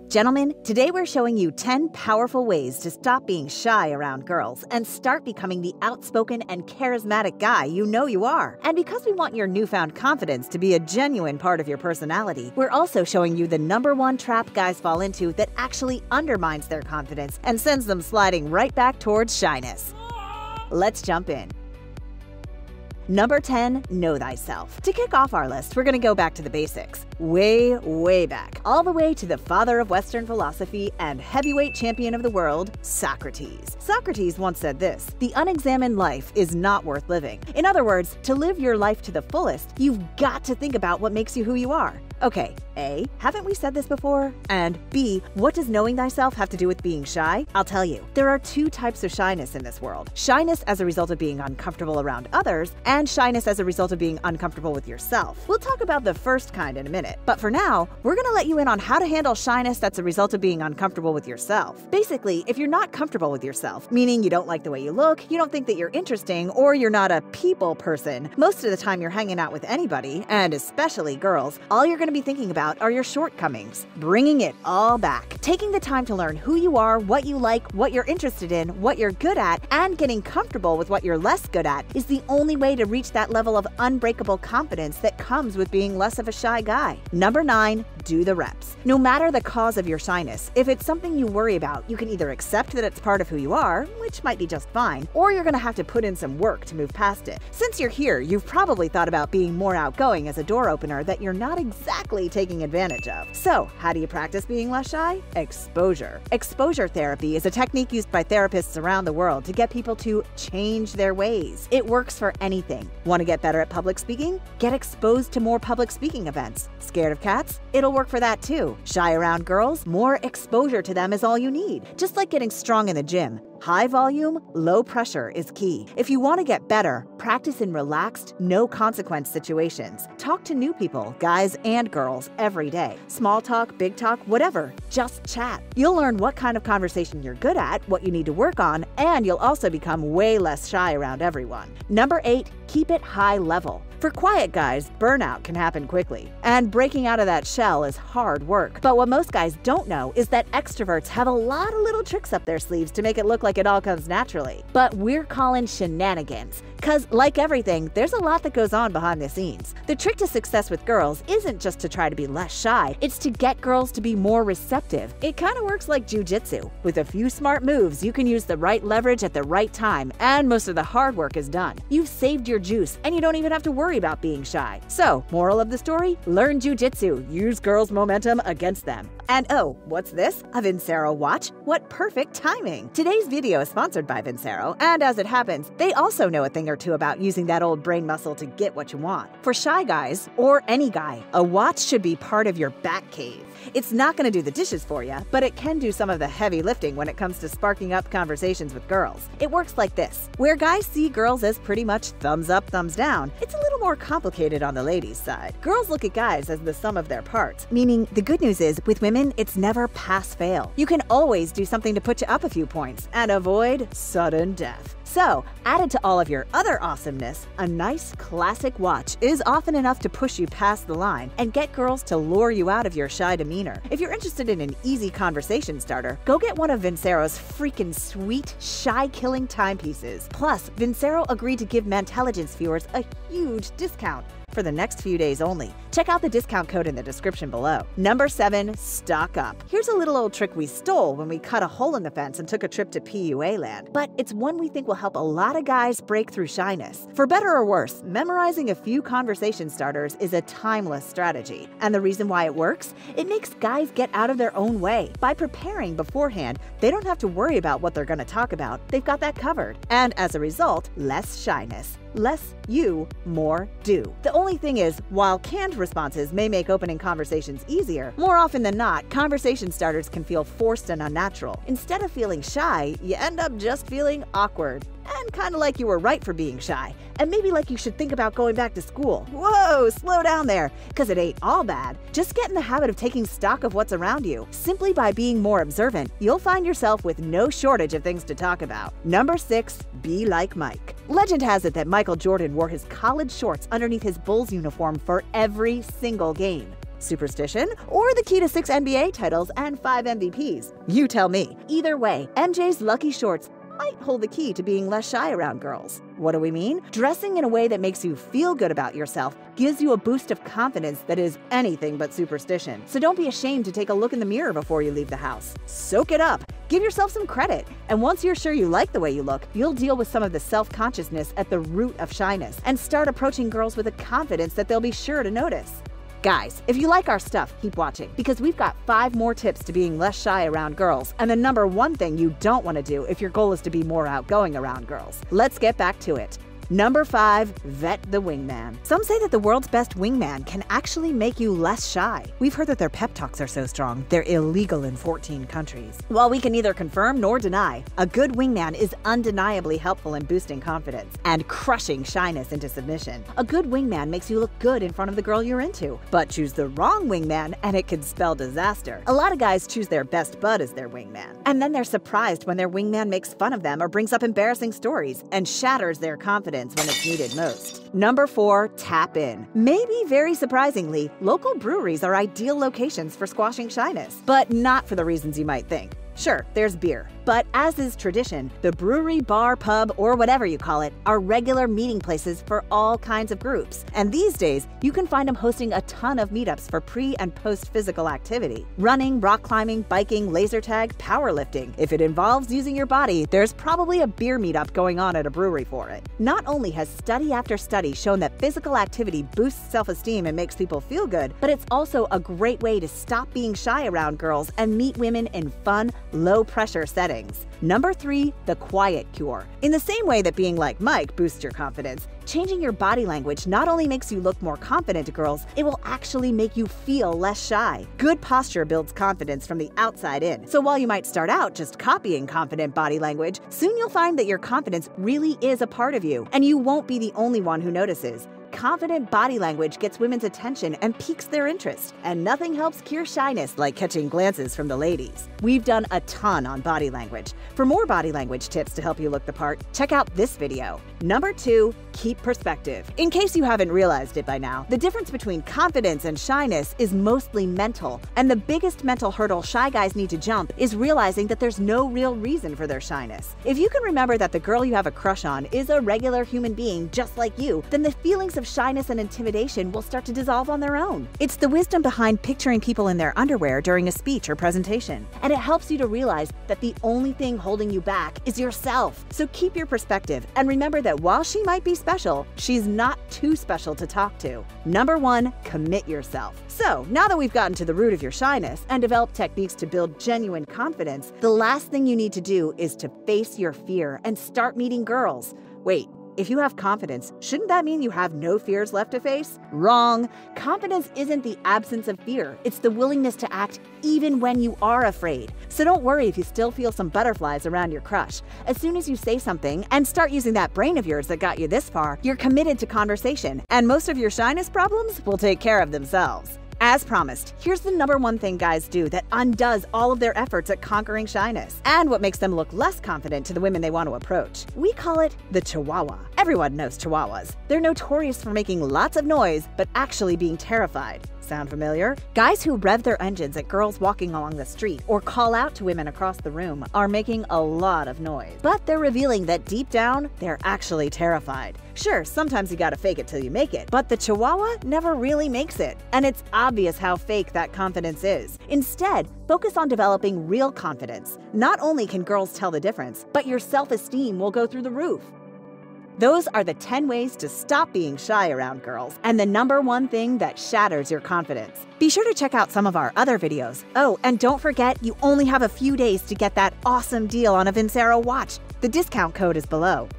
Gentlemen, today we're showing you 10 powerful ways to stop being shy around girls and start becoming the outspoken and charismatic guy you know you are. And because we want your newfound confidence to be a genuine part of your personality, we're also showing you the #1 trap guys fall into that actually undermines their confidence and sends them sliding right back towards shyness. Let's jump in. Number 10, know thyself. To kick off our list, we're going to go back to the basics. Way back. All the way to the father of Western philosophy and heavyweight champion of the world, Socrates. Socrates once said this: "The unexamined life is not worth living." In other words, to live your life to the fullest, you've got to think about what makes you who you are. Okay, A, haven't we said this before? And B, what does knowing thyself have to do with being shy? I'll tell you. There are 2 types of shyness in this world. Shyness as a result of being uncomfortable around others, and shyness as a result of being uncomfortable with yourself. We'll talk about the first kind in a minute, but for now, we're gonna let you in on how to handle shyness that's a result of being uncomfortable with yourself. Basically, if you're not comfortable with yourself, meaning you don't like the way you look, you don't think that you're interesting, or you're not a people person, most of the time you're hanging out with anybody, and especially girls, all you're gonna be thinking about are your shortcomings. Bringing it all back. Taking the time to learn who you are, what you like, what you're interested in, what you're good at, and getting comfortable with what you're less good at is the only way to reach that level of unbreakable confidence that comes with being less of a shy guy. Number 9, do the reps. No matter the cause of your shyness, if it's something you worry about, you can either accept that it's part of who you are, which might be just fine, or you're gonna have to put in some work to move past it. Since you're here, you've probably thought about being more outgoing as a door opener that you're not exactly taking advantage of. So, how do you practice being less shy? Exposure. Exposure therapy is a technique used by therapists around the world to get people to change their ways. It works for anything. Want to get better at public speaking? Get exposed to more public speaking events. Scared of cats? It'll work for that too. Shy around girls? More exposure to them is all you need. Just like getting strong in the gym. High volume, low pressure is key. If you want to get better, practice in relaxed, no-consequence situations. Talk to new people, guys and girls, every day. Small talk, big talk, whatever. Just chat. You'll learn what kind of conversation you're good at, what you need to work on, and you'll also become way less shy around everyone. Number 8, keep it high level. For quiet guys, burnout can happen quickly, and breaking out of that shell is hard work. But what most guys don't know is that extroverts have a lot of little tricks up their sleeves to make it look like it all comes naturally. But we're calling shenanigans. Cause like everything, there's a lot that goes on behind the scenes. The trick to success with girls isn't just to try to be less shy, it's to get girls to be more receptive. It kinda works like jujitsu. With a few smart moves, you can use the right leverage at the right time, and most of the hard work is done. You've saved your juice, and you don't even have to worry about being shy. So, moral of the story? Learn jujitsu. Use girls' momentum against them. And oh, what's this? A Vincero watch? What perfect timing! Today's video is sponsored by Vincero, and as it happens, they also know a thing or two about using that old brain muscle to get what you want. For shy guys, or any guy, a watch should be part of your back cave. It's not going to do the dishes for you, but it can do some of the heavy lifting when it comes to sparking up conversations with girls. It works like this. Where guys see girls as pretty much thumbs up, thumbs down, it's a little more complicated on the ladies' side. Girls look at guys as the sum of their parts, meaning the good news is, with women, it's never pass-fail. You can always do something to put you up a few points and avoid sudden death. So, added to all of your other awesomeness, a nice classic watch is often enough to push you past the line and get girls to lure you out of your shy demeanor. If you're interested in an easy conversation starter, go get one of Vincero's freaking sweet, shy-killing timepieces. Plus, Vincero agreed to give Mentelligence viewers a huge discount for the next few days only. Check out the discount code in the description below. Number 7, stock up. Here's a little old trick we stole when we cut a hole in the fence and took a trip to PUA land, but it's one we think will help a lot of guys break through shyness. For better or worse, memorizing a few conversation starters is a timeless strategy. And the reason why it works? It makes guys get out of their own way. By preparing beforehand, they don't have to worry about what they're going to talk about. They've got that covered. And as a result, less shyness. Less you, more do. The only thing is, while canned responses may make opening conversations easier, more often than not, conversation starters can feel forced and unnatural. Instead of feeling shy, you end up just feeling awkward. And kind of like you were right for being shy. And maybe like you should think about going back to school. Whoa, slow down there, because it ain't all bad. Just get in the habit of taking stock of what's around you. Simply by being more observant, you'll find yourself with no shortage of things to talk about. Number 6, be like Mike. Legend has it that Michael Jordan wore his college shorts underneath his Bulls uniform for every single game. Superstition, or the key to 6 NBA titles and 5 MVPs? You tell me. Either way, MJ's lucky shorts might hold the key to being less shy around girls. What do we mean? Dressing in a way that makes you feel good about yourself gives you a boost of confidence that is anything but superstition. So don't be ashamed to take a look in the mirror before you leave the house. Soak it up. Give yourself some credit. And once you're sure you like the way you look, you'll deal with some of the self-consciousness at the root of shyness and start approaching girls with a confidence that they'll be sure to notice. Guys, if you like our stuff, keep watching, because we've got 5 more tips to being less shy around girls, and the number 1 thing you don't want to do if your goal is to be more outgoing around girls. Let's get back to it. Number 5, Vette the Wingman. Some say that the world's best wingman can actually make you less shy. We've heard that their pep talks are so strong, they're illegal in 14 countries. While we can neither confirm nor deny, a good wingman is undeniably helpful in boosting confidence and crushing shyness into submission. A good wingman makes you look good in front of the girl you're into, but choose the wrong wingman and it could spell disaster. A lot of guys choose their best bud as their wingman, and then they're surprised when their wingman makes fun of them or brings up embarrassing stories and shatters their confidence when it's needed most. Number 4, tap in. Maybe very surprisingly, local breweries are ideal locations for squashing shyness, but not for the reasons you might think. Sure, there's beer, but as is tradition, the brewery, bar, pub, or whatever you call it, are regular meeting places for all kinds of groups. And these days, you can find them hosting a ton of meetups for pre- and post-physical activity. Running, rock climbing, biking, laser tag, powerlifting. If it involves using your body, there's probably a beer meetup going on at a brewery for it. Not only has study after study shown that physical activity boosts self-esteem and makes people feel good, but it's also a great way to stop being shy around girls and meet women in fun, low-pressure settings. Number 3, the quiet cure. In the same way that being like Mike boosts your confidence, changing your body language not only makes you look more confident to girls, it will actually make you feel less shy. Good posture builds confidence from the outside in. So while you might start out just copying confident body language, soon you'll find that your confidence really is a part of you, and you won't be the only one who notices. Confident body language gets women's attention and piques their interest, and nothing helps cure shyness like catching glances from the ladies. We've done a ton on body language. For more body language tips to help you look the part, check out this video. Number 2, keep perspective. In case you haven't realized it by now, the difference between confidence and shyness is mostly mental, and the biggest mental hurdle shy guys need to jump is realizing that there's no real reason for their shyness. If you can remember that the girl you have a crush on is a regular human being just like you, then the feelings of shyness and intimidation will start to dissolve on their own. It's the wisdom behind picturing people in their underwear during a speech or presentation, and it helps you to realize that the only thing holding you back is yourself. So keep your perspective and remember that while she might be special, she's not too special to talk to. Number 1, commit yourself. So now that we've gotten to the root of your shyness and developed techniques to build genuine confidence, the last thing you need to do is to face your fear and start meeting girls. Wait, if you have confidence, shouldn't that mean you have no fears left to face? Wrong. Confidence isn't the absence of fear. It's the willingness to act even when you are afraid. So don't worry if you still feel some butterflies around your crush. As soon as you say something and start using that brain of yours that got you this far, you're committed to conversation, and most of your shyness problems will take care of themselves. As promised, here's the number 1 thing guys do that undoes all of their efforts at conquering shyness, and what makes them look less confident to the women they want to approach. We call it the Chihuahua. Everyone knows Chihuahuas. They're notorious for making lots of noise, but actually being terrified. Sound familiar? Guys who rev their engines at girls walking along the street or call out to women across the room are making a lot of noise, but they're revealing that deep down, they're actually terrified. Sure, sometimes you gotta fake it till you make it, but the Chihuahua never really makes it, and it's obvious how fake that confidence is. Instead, focus on developing real confidence. Not only can girls tell the difference, but your self-esteem will go through the roof. Those are the 10 ways to stop being shy around girls, and the number 1 thing that shatters your confidence. Be sure to check out some of our other videos. Oh, and don't forget, you only have a few days to get that awesome deal on a Vincero watch. The discount code is below.